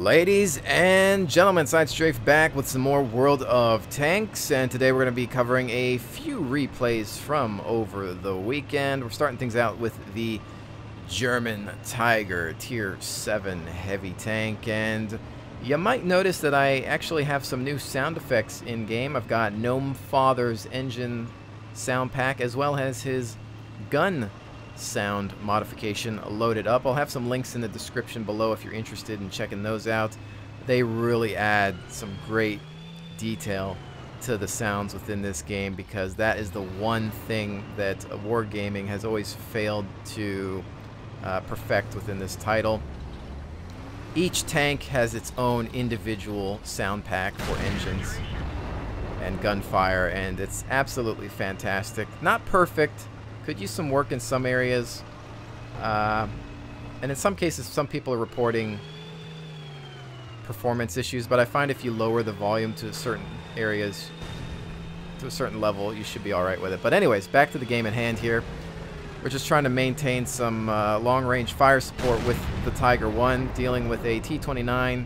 Ladies and gentlemen, Side Strafe back with some more World of Tanks, and today we're going to be covering a few replays from over the weekend. We're starting things out with the German Tiger Tier 7 heavy tank, and you might notice that I actually have some new sound effects in game. I've got Gnome Father's engine sound pack as well as his gun sound modification loaded up. I'll have some links in the description below if you're interested in checking those out. They really add some great detail to the sounds within this game, because that is the one thing that Wargaming has always failed to perfect within this title. Each tank has its own individual sound pack for engines and gunfire, and it's absolutely fantastic. Not perfect. Could use some work in some areas, and in some cases some people are reporting performance issues, but I find if you lower the volume to certain areas, to a certain level, you should be alright with it. But anyways, back to the game at hand here. We're just trying to maintain some long-range fire support with the Tiger 1, dealing with a T-29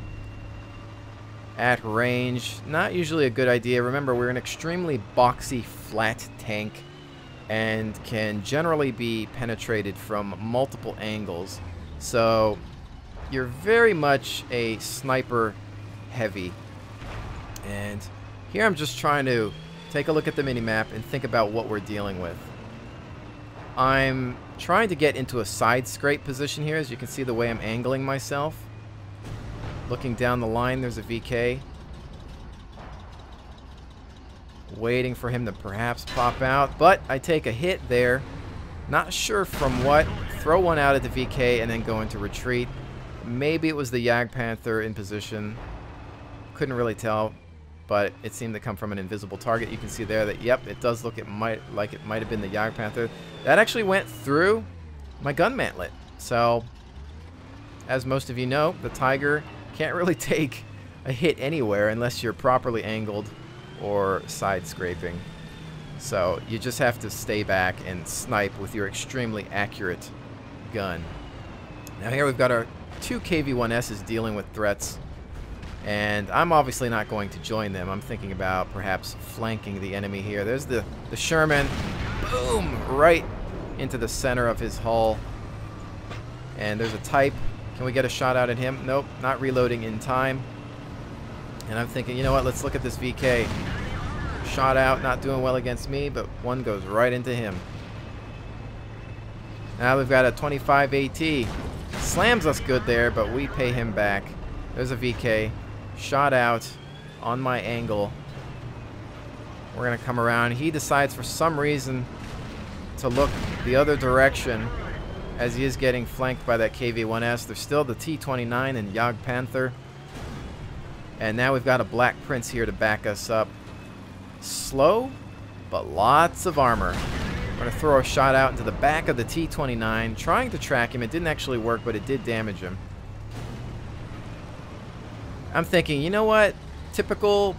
at range. Not usually a good idea. Remember, we're an extremely boxy, flat tank, and can generally be penetrated from multiple angles. So you're very much a sniper heavy. And here I'm just trying to take a look at the minimap and think about what we're dealing with. I'm trying to get into a side scrape position here. As you can see the way I'm angling myself. Looking down the line, there's a VK. Waiting for him to perhaps pop out, but I take a hit there. Not sure from what. Throw one out at the VK and then go into retreat. Maybe it was the Jagdpanther in position. Couldn't really tell, but it seemed to come from an invisible target. You can see there that, yep, it does look like it might have been the Jagdpanther. That actually went through my gun mantlet. So, as most of you know, the Tiger can't really take a hit anywhere unless you're properly angled or side scraping. So you just have to stay back and snipe with your extremely accurate gun. Now here we've got our two KV-1Ss dealing with threats, and I'm obviously not going to join them. I'm thinking about perhaps flanking the enemy here. There's the Sherman. Boom! Right into the center of his hull. And there's a Type. Can we get a shot out at him? Nope, not reloading in time. And I'm thinking, you know what, let's look at this VK. Shot out, not doing well against me, but one goes right into him. Now we've got a 25 AT. Slams us good there, but we pay him back. There's a VK. Shot out on my angle. We're going to come around. He decides for some reason to look the other direction as he is getting flanked by that KV-1S. There's still the T-29 and Jagdpanther. And now we've got a Black Prince here to back us up. Slow, but lots of armor. We're going to throw a shot out into the back of the T-29, trying to track him. It didn't actually work, but it did damage him. I'm thinking, you know what? Typical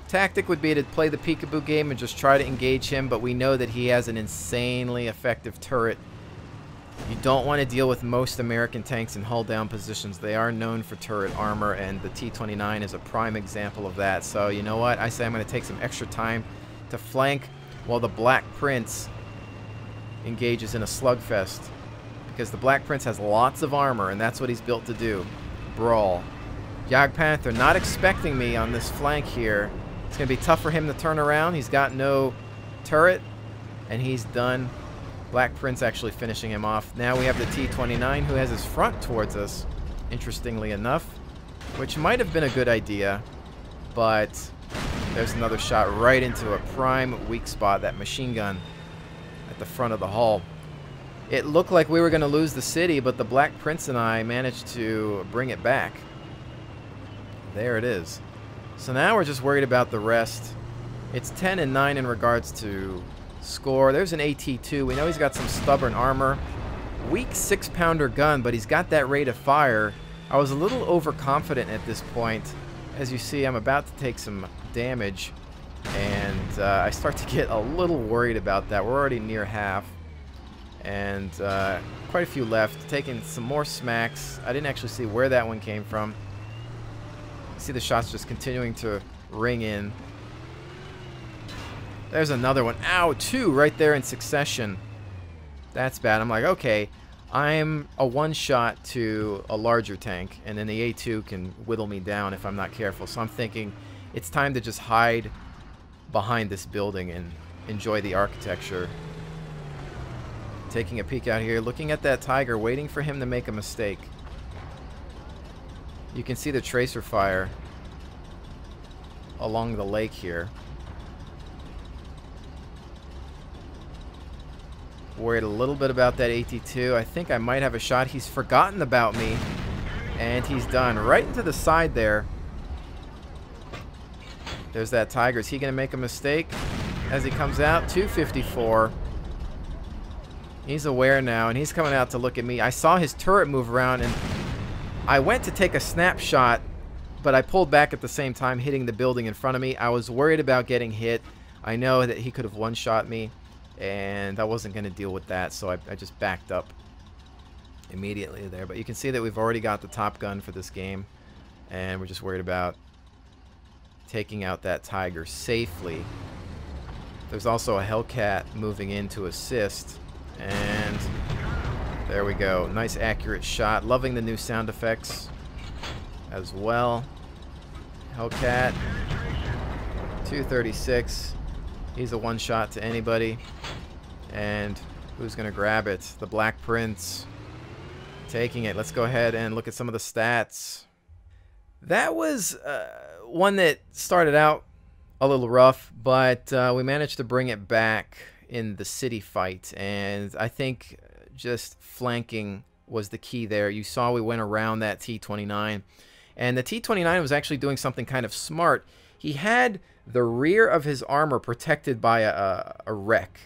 tactic would be to play the peekaboo game and just try to engage him, but we know that he has an insanely effective turret. You don't want to deal with most American tanks in hull-down positions. They are known for turret armor, and the T-29 is a prime example of that. So, you know what? I say I'm going to take some extra time to flank while the Black Prince engages in a slugfest. Because the Black Prince has lots of armor, and that's what he's built to do. Brawl. Jagdpanther not expecting me on this flank here. It's going to be tough for him to turn around. He's got no turret, and he's done. Black Prince actually finishing him off. Now we have the T-29 who has his front towards us, interestingly enough, which might have been a good idea, but there's another shot right into a prime weak spot, that machine gun at the front of the hull. It looked like we were going to lose the city, but the Black Prince and I managed to bring it back. There it is. So now we're just worried about the rest. It's 10-9 in regards to score. There's an AT2. We know he's got some stubborn armor. Weak 6-pounder gun, but he's got that rate of fire. I was a little overconfident at this point. As you see, I'm about to take some damage, and I start to get a little worried about that. We're already near half, and quite a few left. Taking some more smacks. I didn't actually see where that one came from. See the shots just continuing to ring in. There's another one. Ow, 2 right there in succession. That's bad. I'm like, okay, I'm a one-shot to a larger tank, and then the A2 can whittle me down if I'm not careful. So I'm thinking it's time to just hide behind this building and enjoy the architecture. Taking a peek out here, looking at that Tiger, waiting for him to make a mistake. You can see the tracer fire along the lake here. Worried a little bit about that AT2. I think I might have a shot. He's forgotten about me, and he's done. Right into the side there. There's that Tiger. Is he going to make a mistake as he comes out? 254. He's aware now, and he's coming out to look at me. I saw his turret move around, and I went to take a snapshot, but I pulled back at the same time, hitting the building in front of me. I was worried about getting hit. I know that he could have one-shot me, and I wasn't going to deal with that, so I just backed up immediately there. But you can see that we've already got the top gun for this game, and we're just worried about taking out that Tiger safely. There's also a Hellcat moving in to assist. And there we go. Nice accurate shot. Loving the new sound effects as well. Hellcat. 236. He's a one-shot to anybody. And who's going to grab it? The Black Prince. Taking it. Let's go ahead and look at some of the stats. That was one that started out a little rough, but we managed to bring it back in the city fight, and I think just flanking was the key there. You saw we went around that T-29, and the T-29 was actually doing something kind of smart. He had the rear of his armor protected by a wreck,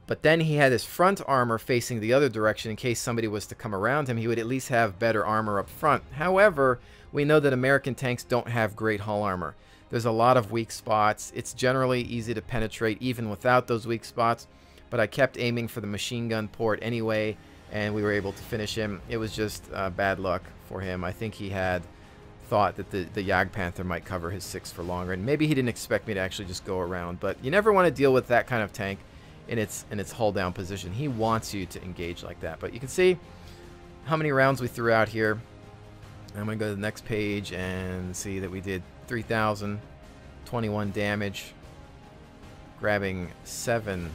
but then he had his front armor facing the other direction in case somebody was to come around him. He would at least have better armor up front. However, we know that American tanks don't have great hull armor. There's a lot of weak spots. It's generally easy to penetrate even without those weak spots, but I kept aiming for the machine gun port anyway, and we were able to finish him. It was just bad luck for him. I think he had thought that the Jagdpanther might cover his 6 for longer, and maybe he didn't expect me to actually just go around, but you never want to deal with that kind of tank in its hull down position. He wants you to engage like that. But you can see how many rounds we threw out here. I'm going to go to the next page and see that we did 3,021 damage, grabbing 7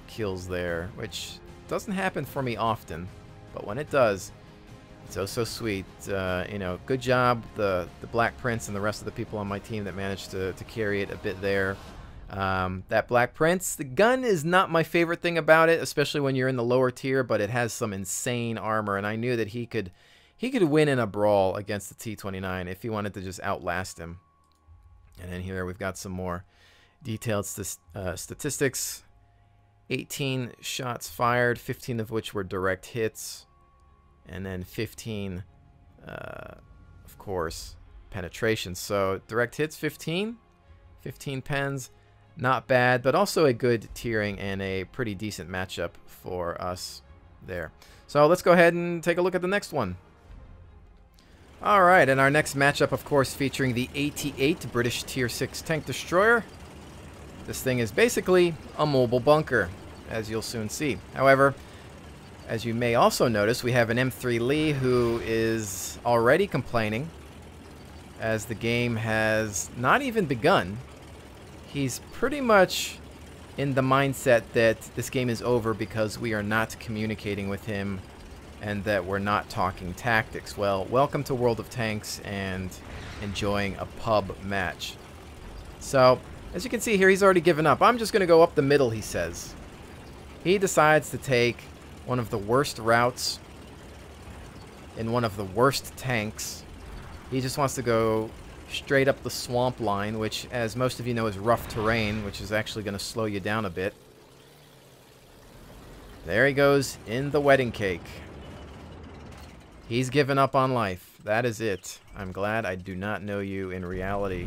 kills there, which doesn't happen for me often, but when it does, it's oh so sweet. You know, good job, the Black Prince and the rest of the people on my team that managed to carry it a bit there. That Black Prince, the gun is not my favorite thing about it, especially when you're in the lower tier, but it has some insane armor, and I knew that he could win in a brawl against the T-29 if he wanted to just outlast him. And then here we've got some more detailed statistics. 18 shots fired, 15 of which were direct hits, and then 15, of course, penetrations. So direct hits 15 pens, not bad, but also a good tiering and a pretty decent matchup for us there. So let's go ahead and take a look at the next one. All right, and our next matchup, of course, featuring the AT-8 British Tier 6 tank destroyer. This thing is basically a mobile bunker, as you'll soon see. However, as you may also notice, we have an M3 Lee who is already complaining, as the game has not even begun. He's pretty much in the mindset that this game is over because we are not communicating with him and that we're not talking tactics. Well, welcome to World of Tanks and enjoying a pub match. So, as you can see here, he's already given up. I'm just going to go up the middle, he says. He decides to take one of the worst routes in one of the worst tanks. He just wants to go straight up the swamp line, which, as most of you know, is rough terrain, which is actually going to slow you down a bit. There he goes in the wedding cake. He's given up on life. That is it. I'm glad I do not know you in reality.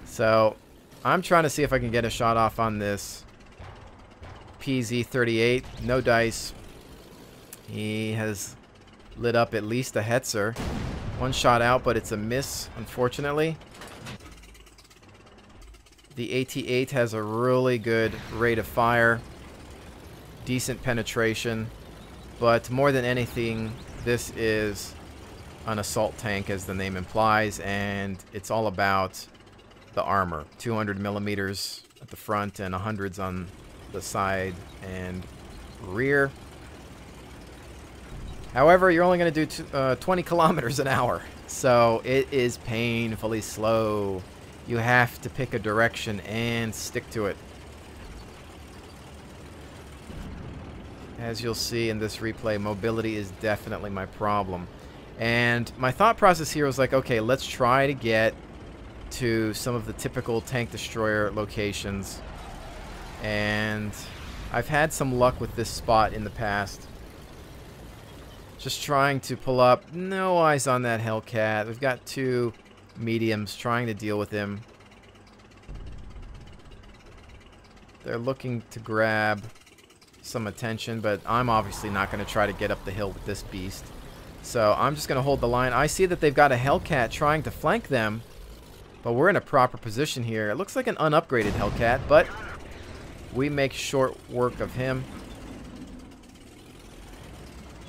So, I'm trying to see if I can get a shot off on this PZ-38. No dice. He has lit up at least a Hetzer. One shot out, but it's a miss, unfortunately. The AT-8 has a really good rate of fire. Decent penetration. But more than anything, this is an assault tank, as the name implies, and it's all about the armor. 200 millimeters at the front and 100s on the side and rear. However, you're only going to do 20 kilometers an hour, so it is painfully slow. You have to pick a direction and stick to it. As you'll see in this replay, mobility is definitely my problem. And my thought process here was like, okay, let's try to get to some of the typical tank destroyer locations. And I've had some luck with this spot in the past. Just trying to pull up. No eyes on that Hellcat. We've got two mediums trying to deal with him. They're looking to grab some attention, but I'm obviously not going to try to get up the hill with this beast. So I'm just going to hold the line. I see that they've got a Hellcat trying to flank them, but we're in a proper position here. It looks like an unupgraded Hellcat, but we make short work of him.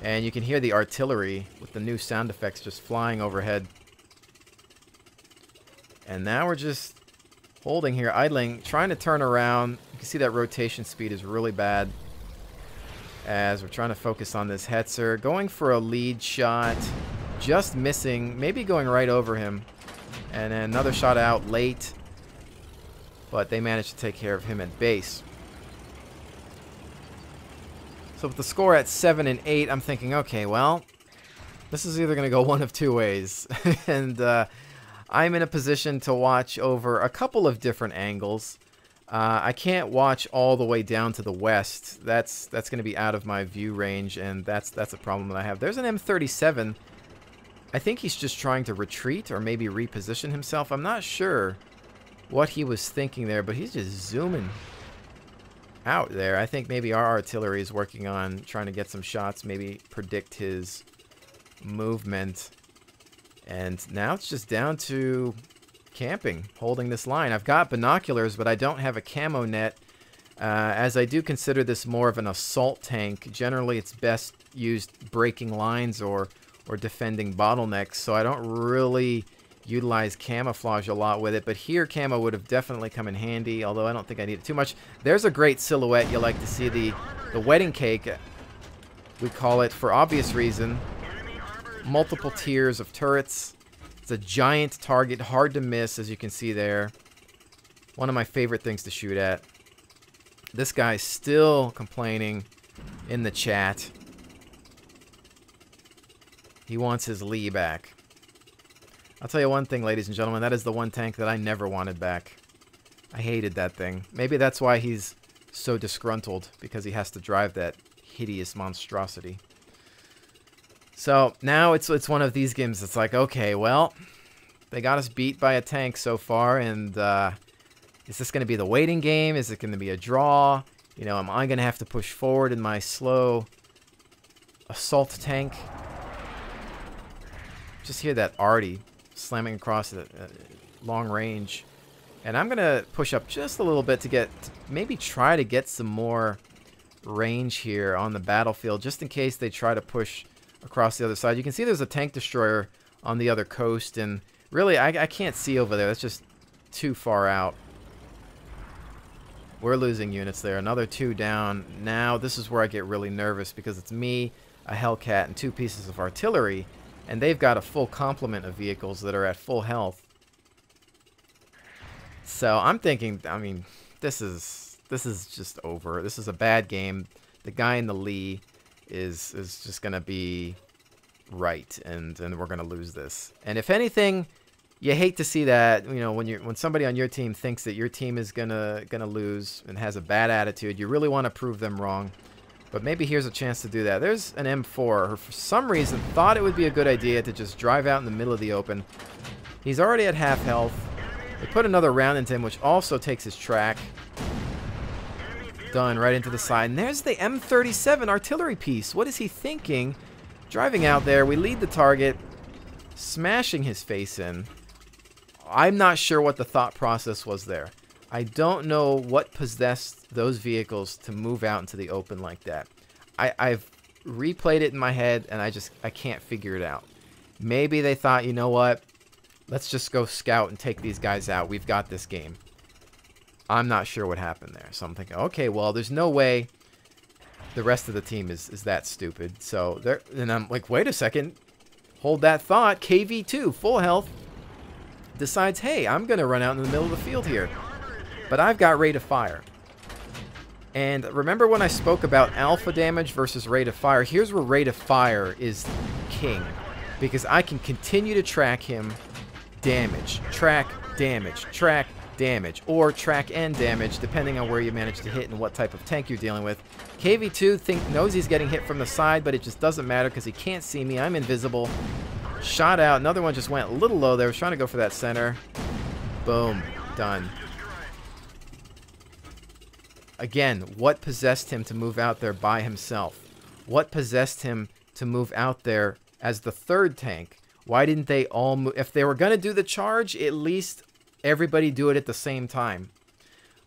And you can hear the artillery with the new sound effects just flying overhead. And now we're just holding here, idling, trying to turn around. You can see that rotation speed is really bad as we're trying to focus on this Hetzer. Going for a lead shot, just missing, maybe going right over him. And then another shot out late, but they managed to take care of him at base. So with the score at 7 and 8, I'm thinking, okay, well, this is either going to go one of two ways. And I'm in a position to watch over a couple of different angles. I can't watch all the way down to the west. That's going to be out of my view range, and that's a problem that I have. There's an M37. I think he's just trying to retreat or maybe reposition himself. I'm not sure what he was thinking there, but he's just zooming out there. I think maybe our artillery is working on trying to get some shots, maybe predict his movement. And now it's just down to camping, holding this line. I've got binoculars, but I don't have a camo net, as I do consider this more of an assault tank. Generally, it's best used breaking lines or defending bottlenecks, so I don't really utilize camouflage a lot with it, but here camo would have definitely come in handy, although I don't think I need it too much. There's a great silhouette. You like to see the wedding cake, we call it, for obvious reason. Multiple tiers of turrets. It's a giant target, hard to miss, as you can see there. One of my favorite things to shoot at. This guy's still complaining in the chat. He wants his Lee back. I'll tell you one thing, ladies and gentlemen, that is the one tank that I never wanted back. I hated that thing. Maybe that's why he's so disgruntled, because he has to drive that hideous monstrosity. So now it's one of these games that's like, okay, well, they got us beat by a tank so far, and is this going to be the waiting game? Is it going to be a draw? You know, am I going to have to push forward in my slow assault tank? Just hear that arty slamming across the long range. And I'm going to push up just a little bit to maybe try to get some more range here on the battlefield, just in case they try to push across the other side. You can see there's a tank destroyer on the other coast, and really I can't see over there. That's just too far out. We're losing units there. Another 2 down. Now this is where I get really nervous, because it's me, a Hellcat, and 2 pieces of artillery, and they've got a full complement of vehicles that are at full health. So I'm thinking, I mean, this is just over. This is a bad game. The guy in the Lee is just gonna be right, and we're gonna lose this. And if anything, you hate to see that. You know, when somebody on your team thinks that your team is gonna lose and has a bad attitude, you really want to prove them wrong. But maybe here's a chance to do that. There's an M4 who, for some reason, thought it would be a good idea to just drive out in the middle of the open. He's already at half health. They put another round into him, which also takes his track. Done, right into the side. And there's the M37 artillery piece. What is he thinking? Driving out there, we lead the target. smashing his face in. I'm not sure what the thought process was there. I don't know what possessed those vehicles to move out into the open like that. I've replayed it in my head, and I can't figure it out. Maybe they thought, you know what? Let's just go scout and take these guys out. We've got this game. I'm not sure what happened there. So I'm thinking, okay, well, there's no way the rest of the team is that stupid. So there, and I'm like, wait a second. Hold that thought. KV2, full health, decides, hey, I'm going to run out in the middle of the field here. But I've got rate of fire. And remember when I spoke about alpha damage versus rate of fire? Here's where rate of fire is king. Because I can continue to track him, damage, track, damage, track, damage, or track and damage, depending on where you manage to hit and what type of tank you're dealing with. KV2 knows he's getting hit from the side, but it just doesn't matter because he can't see me. I'm invisible. Shot out. Another one just went a little low there. Was trying to go for that center. Boom. Done. Again, what possessed him to move out there by himself? What possessed him to move out there as the third tank? Why didn't they all move? If they were going to do the charge, at least everybody do it at the same time.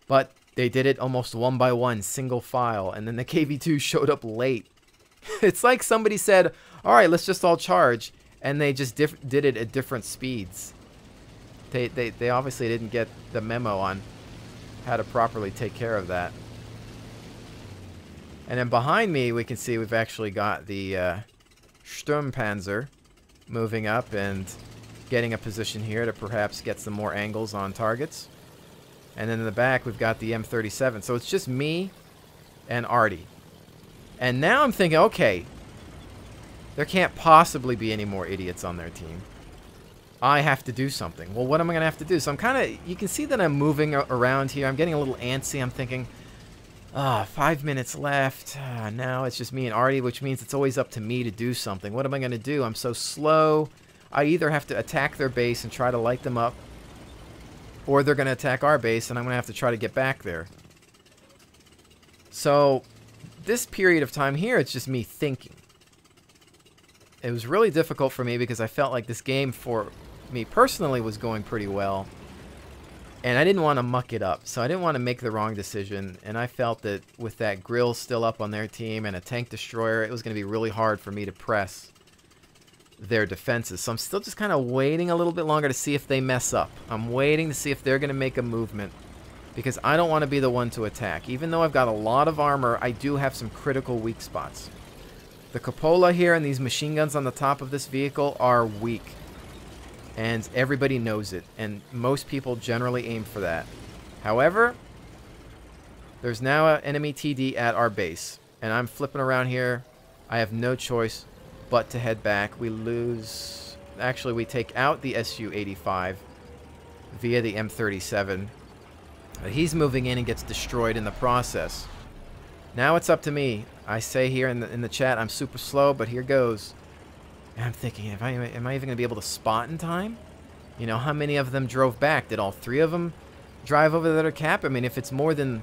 But they did it almost one by one, single file, and then the KV2 showed up late. It's like somebody said, all right, let's just all charge, and they just did it at different speeds. They obviously didn't get the memo on how to properly take care of that. And then behind me, we can see we've actually got the Sturmpanzer moving up and getting a position here to perhaps get some more angles on targets. And then in the back, we've got the M37. So it's just me and Artie. And now I'm thinking, okay, there can't possibly be any more idiots on their team. I have to do something. Well, what am I going to have to do? So I'm kind of, you can see that I'm moving around here. I'm getting a little antsy. I'm thinking, 5 minutes left. Now it's just me and Artie, which means it's always up to me to do something. What am I going to do? I'm so slow. I either have to attack their base and try to light them up, or they're going to attack our base, and I'm going to have to try to get back there. So this period of time here, it's just me thinking. It was really difficult for me because I felt like this game for me personally was going pretty well. And I didn't want to muck it up. So I didn't want to make the wrong decision. And I felt that with that grill still up on their team and a tank destroyer, it was going to be really hard for me to press their defenses. So I'm still just kind of waiting a little bit longer to see if they mess up. I'm waiting to see if they're going to make a movement, because I don't want to be the one to attack. Even though I've got a lot of armor, I do have some critical weak spots. The cupola here and these machine guns on the top of this vehicle are weak. And everybody knows it. And most people generally aim for that. However, there's now an enemy TD at our base. And I'm flipping around here. I have no choice but to head back. We lose... Actually, we take out the Su-85 via the M37. He's moving in and gets destroyed in the process. Now it's up to me. I say here in the chat, I'm super slow, but here goes. And I'm thinking, am I even going to be able to spot in time? You know, how many of them drove back? Did all 3 of them drive over the other cap? I mean, if it's more than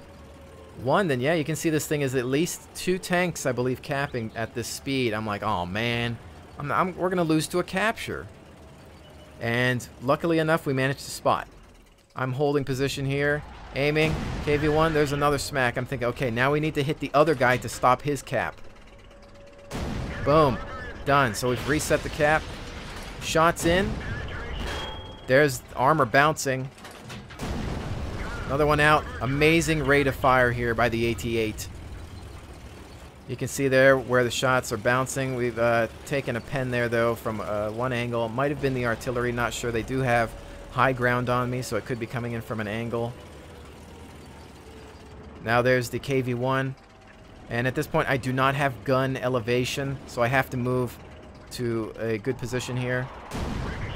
1, then yeah, you can see this thing is at least 2 tanks, I believe, capping at this speed. I'm like, oh man, we're going to lose to a capture. And luckily enough, we managed to spot. I'm holding position here, aiming. KV1, there's another smack. I'm thinking, okay, now we need to hit the other guy to stop his cap. Boom. Done. So we've reset the cap. Shots in. There's armor bouncing. Another one out. Amazing rate of fire here by the AT-8. You can see there where the shots are bouncing. We've taken a pen there, though, from one angle. It might have been the artillery. Not sure. They do have high ground on me, so it could be coming in from an angle. Now there's the KV-1. And at this point, I do not have gun elevation, so I have to move to a good position here.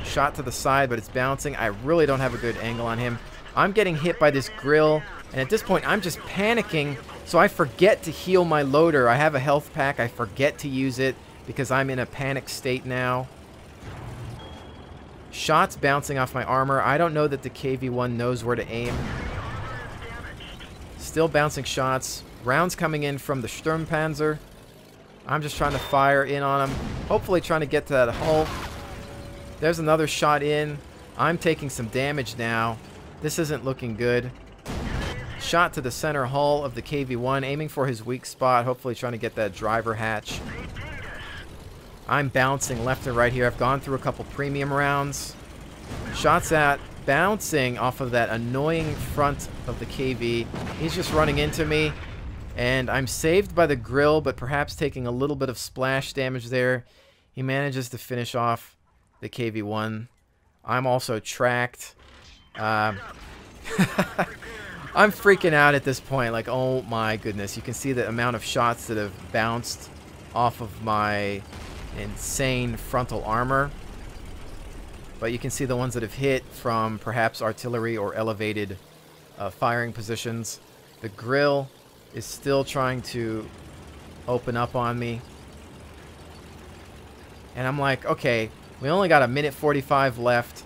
Shot to the side, but it's bouncing. I really don't have a good angle on him. I'm getting hit by this grill, and at this point, I'm just panicking, so I forget to heal my loader. I have a health pack. I forget to use it because I'm in a panic state now. Shots bouncing off my armor. I don't know that the KV-1 knows where to aim. Still bouncing shots. Rounds coming in from the Sturmpanzer. I'm just trying to fire in on him. Hopefully trying to get to that hull. There's another shot in. I'm taking some damage now. This isn't looking good. Shot to the center hull of the KV-1, aiming for his weak spot, hopefully trying to get that driver hatch. I'm bouncing left and right here. I've gone through a couple premium rounds. Shots at bouncing off of that annoying front of the KV. He's just running into me, and I'm saved by the grill, but perhaps taking a little bit of splash damage there. He manages to finish off the KV-1. I'm also tracked. I'm freaking out at this point. Like, oh my goodness. You can see the amount of shots that have bounced off of my insane frontal armor. But you can see the ones that have hit from perhaps artillery or elevated firing positions. The grill is still trying to open up on me. And I'm like, okay, we only got 1:45 left.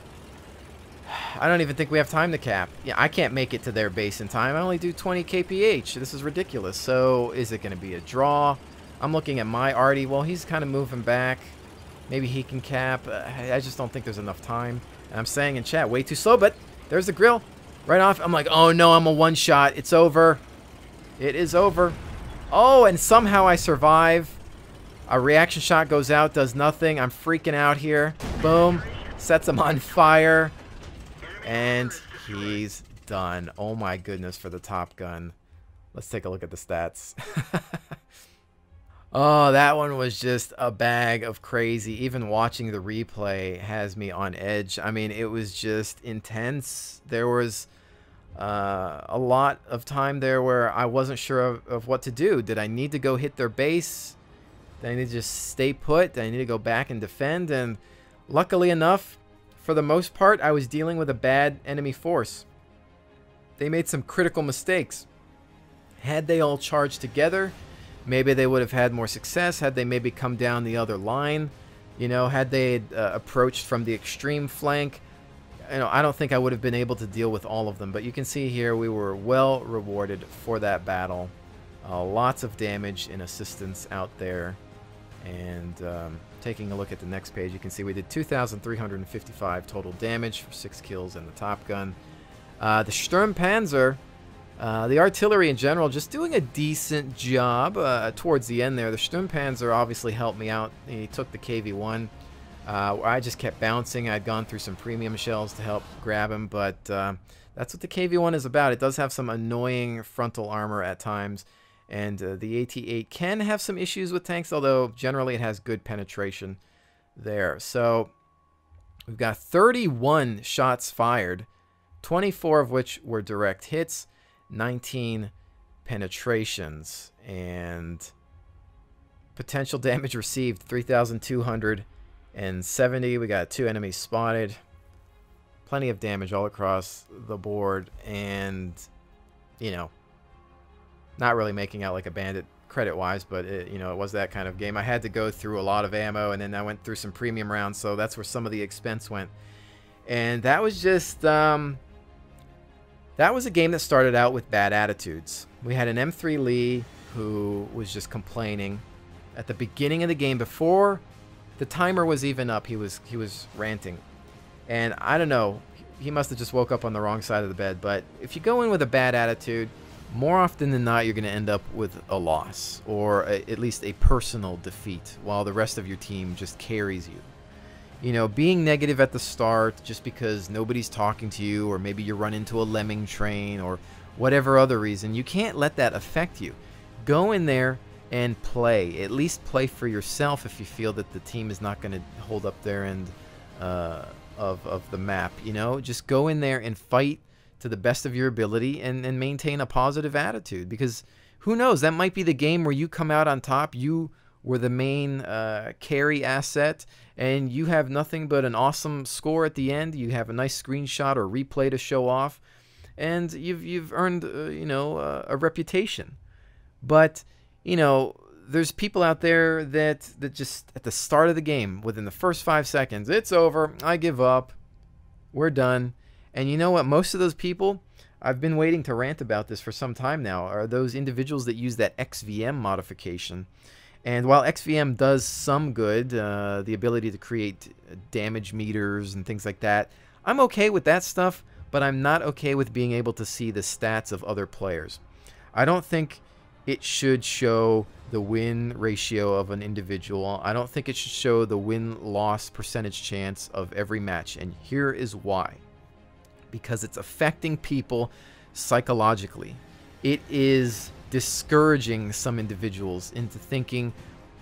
I don't even think we have time to cap. Yeah, I can't make it to their base in time. I only do 20 kph. This is ridiculous. So is it going to be a draw? I'm looking at my arty. Well, he's kind of moving back. Maybe he can cap. I just don't think there's enough time. And I'm saying in chat, way too slow, but there's the grill. Right off. I'm like, oh no, I'm a one shot. It's over. It is over. Oh, and somehow I survive. A reaction shot goes out, does nothing. I'm freaking out here. Boom. Sets him on fire. And he's done. Oh my goodness for the Top Gun. Let's take a look at the stats. Oh, that one was just a bag of crazy. Even watching the replay has me on edge. I mean, it was just intense. There was a lot of time there where I wasn't sure of what to do. Did I need to go hit their base? Did I need to just stay put? Did I need to go back and defend? And luckily enough, for the most part, I was dealing with a bad enemy force. They made some critical mistakes. Had they all charged together, maybe they would have had more success. Had they maybe come down the other line, you know, had they approached from the extreme flank, you know, I don't think I would have been able to deal with all of them. But you can see here we were well rewarded for that battle. Lots of damage and assistance out there. And taking a look at the next page, you can see we did 2,355 total damage for 6 kills and the Top Gun. The Sturmpanzer, the artillery in general, just doing a decent job towards the end there. The Sturmpanzer obviously helped me out. He took the KV-1. I just kept bouncing. I'd gone through some premium shells to help grab him, but that's what the KV-1 is about. It does have some annoying frontal armor at times. And the AT-8 can have some issues with tanks, although generally it has good penetration there. So we've got 31 shots fired, 24 of which were direct hits, 19 penetrations, and potential damage received 3,270. We got 2 enemies spotted. Plenty of damage all across the board, and, you know, not really making out like a bandit credit-wise, but you know, it was that kind of game. I had to go through a lot of ammo, and then I went through some premium rounds, so that's where some of the expense went. And that was just that was a game that started out with bad attitudes. We had an M3 Lee who was just complaining at the beginning of the game. Before the timer was even up, he was ranting. And I don't know, he must have just woke up on the wrong side of the bed. But if you go in with a bad attitude, more often than not, you're going to end up with a loss, or at least a personal defeat, while the rest of your team just carries you. You know, being negative at the start just because nobody's talking to you, or maybe you run into a lemming train, or whatever other reason, you can't let that affect you. Go in there and play. At least play for yourself if you feel that the team is not going to hold up their end of the map. You know, just go in there and fight to the best of your ability, and maintain a positive attitude, because who knows, that might be the game where you come out on top. You were the main carry asset, and you have nothing but an awesome score at the end. You have a nice screenshot or replay to show off, and you've earned you know, a reputation. But you know, there's people out there that just at the start of the game, within the first 5 seconds, it's over, I give up, we're done. And you know what? Most of those people, I've been waiting to rant about this for some time now, are those individuals that use that XVM modification. And while XVM does some good, the ability to create damage meters and things like that, I'm okay with that stuff, but I'm not okay with being able to see the stats of other players. I don't think it should show the win ratio of an individual. I don't think it should show the win-loss percentage chance of every match, and here is why. Because it's affecting people psychologically. It is discouraging some individuals into thinking,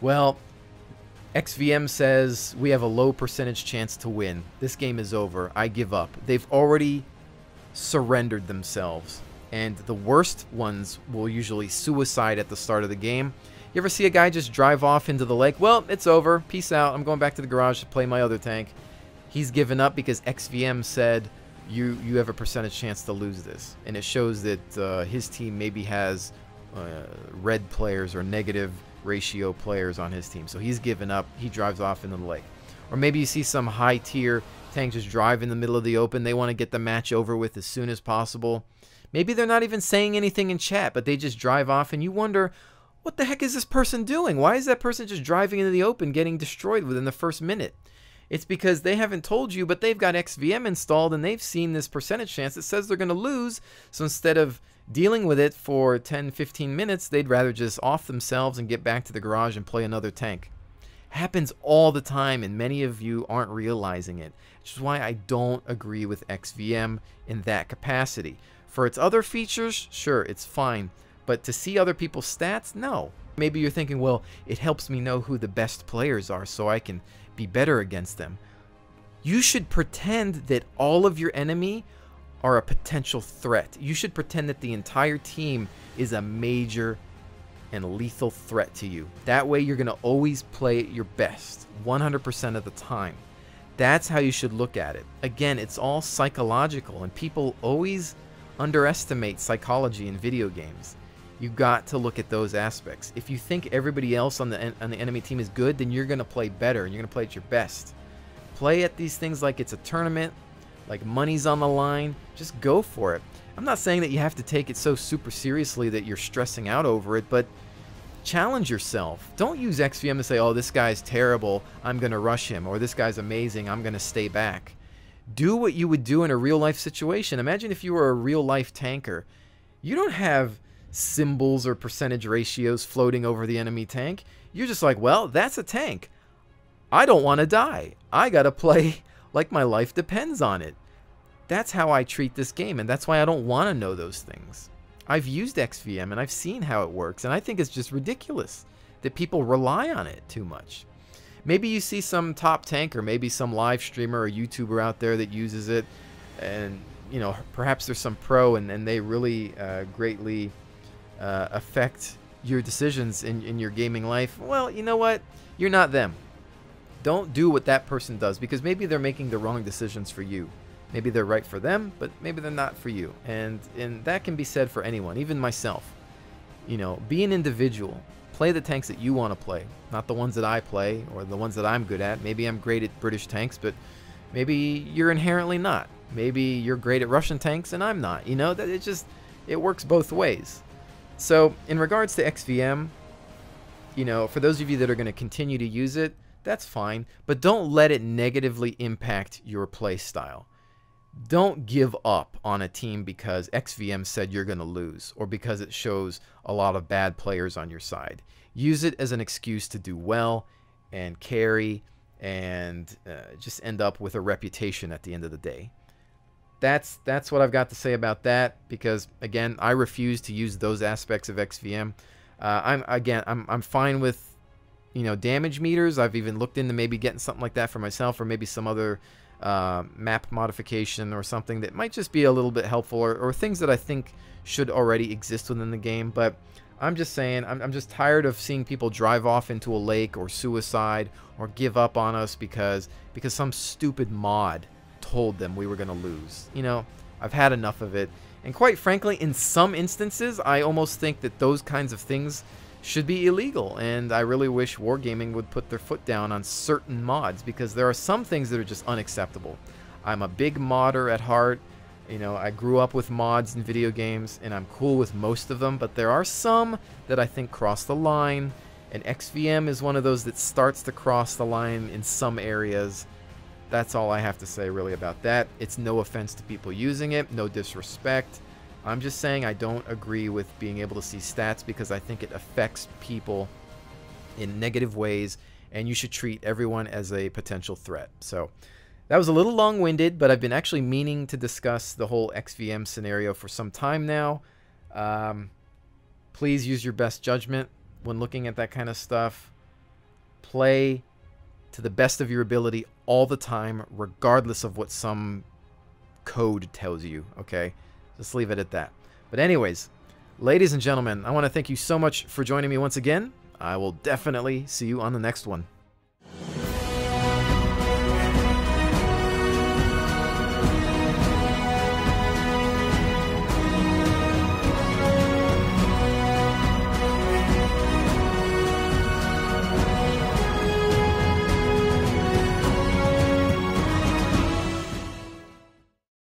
well, XVM says we have a low percentage chance to win. This game is over. I give up. They've already surrendered themselves. And the worst ones will usually suicide at the start of the game. You ever see a guy just drive off into the lake? Well, it's over. Peace out. I'm going back to the garage to play my other tank. He's given up because XVM said you have a percentage chance to lose this. And it shows that his team maybe has red players or negative ratio players on his team. So he's given up. He drives off into the lake. Or maybe you see some high tier tank just drive in the middle of the open. They want to get the match over with as soon as possible. Maybe they're not even saying anything in chat, but they just drive off and you wonder, what the heck is this person doing? Why is that person just driving into the open getting destroyed within the first minute? It's because they haven't told you, but they've got XVM installed and they've seen this percentage chance that says they're going to lose. So instead of dealing with it for 10-15 minutes, they'd rather just off themselves and get back to the garage and play another tank. Happens all the time, and many of you aren't realizing it, which is why I don't agree with XVM in that capacity. For its other features, sure, it's fine, but to see other people's stats, no. Maybe you're thinking, well, it helps me know who the best players are so I can be better against them. You should pretend that all of your enemy are a potential threat. You should pretend that the entire team is a major and lethal threat to you. That way you're going to always play at your best 100% of the time. That's how you should look at it. Again, it's all psychological, and people always underestimate psychology in video games. You've got to look at those aspects. If you think everybody else on the enemy team is good, then you're going to play better and you're going to play at your best. Play at these things like it's a tournament, like money's on the line. Just go for it. I'm not saying that you have to take it so super seriously that you're stressing out over it, but challenge yourself. Don't use XVM to say, oh, this guy's terrible, I'm going to rush him, or this guy's amazing, I'm going to stay back. Do what you would do in a real-life situation. Imagine if you were a real-life tanker. You don't have symbols or percentage ratios floating over the enemy tank. You're just like, well, that's a tank. I don't want to die. I got to play like my life depends on it. That's how I treat this game, and that's why I don't want to know those things. I've used XVM, and I've seen how it works, and I think it's just ridiculous that people rely on it too much. Maybe you see some top tanker, maybe some live streamer or YouTuber out there that uses it, and you know, perhaps there's some pro and they really greatly affect your decisions in your gaming life. Well, you know what? You're not them. Don't do what that person does, because maybe they're making the wrong decisions for you. Maybe they're right for them, but maybe they're not for you. And that can be said for anyone, even myself. You know, be an individual. Play the tanks that you want to play, not the ones that I play or the ones that I'm good at. Maybe I'm great at British tanks, but maybe you're inherently not. Maybe you're great at Russian tanks and I'm not. You know, that it works both ways. So in regards to XVM, you know, for those of you that are going to continue to use it, that's fine, but don't let it negatively impact your play style. Don't give up on a team because XVM said you're going to lose, or because it shows a lot of bad players on your side. Use it as an excuse to do well and carry and just end up with a reputation at the end of the day. That's what I've got to say about that, because again, I refuse to use those aspects of XVM. I'm fine with, you know, damage meters. I've even looked into maybe getting something like that for myself, or maybe some other map modification or something that might just be a little bit helpful, or things that I think should already exist within the game. But I'm just saying, I'm just tired of seeing people drive off into a lake or suicide or give up on us because some stupid mod told them we were going to lose. You know, I've had enough of it. And quite frankly, in some instances, I almost think that those kinds of things should be illegal, and I really wish Wargaming would put their foot down on certain mods, because there are some things that are just unacceptable. I'm a big modder at heart. You know, I grew up with mods in video games, and I'm cool with most of them, but there are some that I think cross the line, And XVM is one of those that starts to cross the line in some areas. That's all I have to say really about that. It's no offense to people using it, no disrespect. I'm just saying I don't agree with being able to see stats because I think it affects people in negative ways, and you should treat everyone as a potential threat. So that was a little long-winded, but I've been actually meaning to discuss the whole XVM scenario for some time now. Please use your best judgment when looking at that kind of stuff. Play to the best of your ability all the time, regardless of what some code tells you, okay? Just leave it at that. But anyways, ladies and gentlemen, I want to thank you so much for joining me once again. I will definitely see you on the next one.